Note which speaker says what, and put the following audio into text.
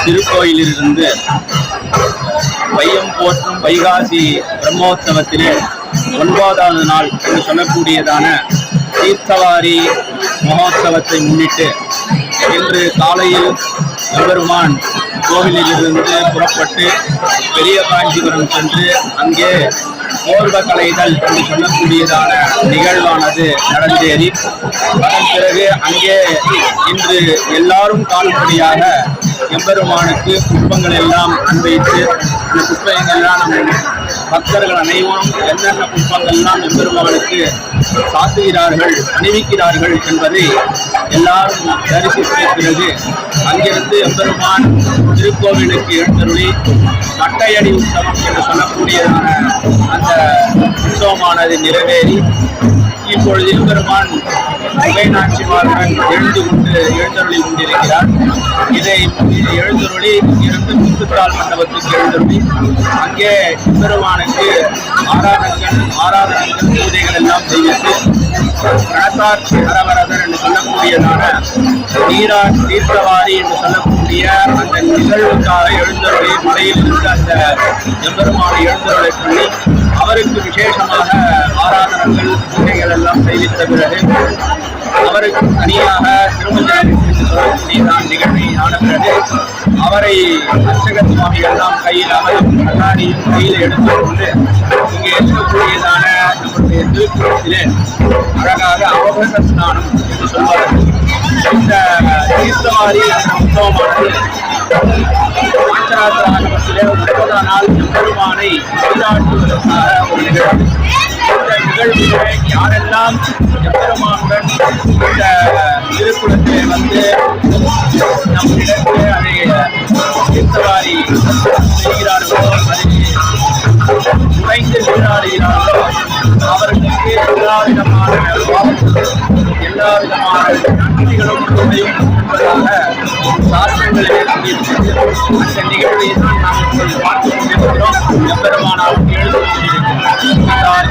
Speaker 1: திருக்கோயிலிருந்து வையம் போற்றும் வைகாசி பிரம்மோற்சவத்திலே 9வது நாள் என்று சொல்லக்கூடியதான தீர்த்தவாரி மகோத்சவத்தை முன்னிட்டு இன்று காலையில் எம்பெருமான் கோவிலிலிருந்து புறப்பட்டு பெரிய காஞ்சிபுரம் சென்று அங்கே போர்வ கலைதல் என்று சொல்லக்கூடியதான நிகழ்வானது நடந்தேறி அதன் பிறகு அங்கே இன்று எல்லாரும் காணும்படியாக எம்பெருமானுக்கு புஷ்பங்கள் எல்லாம் அன்வைத்து அந்த புஷ்பங்கள்லாம் நம் பக்தர்கள் அனைவரும் என்னென்ன புஷ்பங்கள்லாம் எம்பெருமானுக்கு சாத்துகிறார்கள் அணிவிக்கிறார்கள் என்பதை எல்லாரும் தரிசித்த பிறகு அங்கிருந்து எம்பெருமான் திருக்கோவிலுக்கு எழுந்தருளி மட்டையடி உற்சவம் என்று சொல்லக்கூடியதான அந்த உற்சவமானது நிறைவேறி இப்பொழுது எம்பெருமான் நாச்சிமாருடன் எழுந்தருளி கொண்டிருக்கிறார். இதை எழுந்தருளி இங்கிருந்து முத்துத்தாள் மண்டபத்துக்கு எழுந்தருளி அங்கே எம்பெருமானுக்கு ஆராதனைகள் பூஜைகள் எல்லாம் செய்வித்து பிரணத்தார் ஹரவரதர் என்று சொல்லக்கூடியதான தீர்த்தவாரி என்று சொல்லக்கூடிய அந்த நிகழ்வுக்காக எழுந்தருளி மலையில் இருந்து அந்த எம்பெருமானை எழுந்தருளை சொல்லி அவருக்கு விசேஷமாக ஆராதனைகள் பூஜைகள் எல்லாம் செய்வித்த பிறகு அவருக்கு தனியாக திருமஞ்சனம் என்று சொல்லக்கூடியதான் நிகழ்வை ஆன பிறகு அவரை அர்ச்சக சுவாமிகள் எல்லாம் கையில் கண்ணாடியும் கையில் எடுத்துக்கொண்டு இங்கே இருக்கக்கூடியதான நம்முடைய திருக்குறத்திலே அழகாக அவபக ஸ்நானம் என்று சொல்வார்கள். இந்த தீர்த்தவாரி உற்சவமானது பாஞ்சராத்திர ஆகமத்திலே 9ஆம் நாள் எம்பெருமானை கொண்டாடுவதற்காக ஒரு நிகழ்வு. இந்த நிகழ்விலே யாரெல்லாம் எம்பெருமானுடன் இந்த திருக்குளத்திலே வந்து நம்மிடத்திலே அதை தீர்த்தவாரி செய்கிறார்களோ அதை உடைந்து நீராடுகிறார்களோ அவர்களுக்கு எல்லா விதமான நன்மைகளும் உதவியும் என்பதாக சாஸ்திரங்களிலே சொல்லியிருக்கிறது. அந்த நிகழ்வை தான் நாம் இப்பொழுது பார்த்துக் கொண்டிருக்கிறோம். எம்பெருமானால் எழுத கொண்டிருக்கிறார். கல்யாண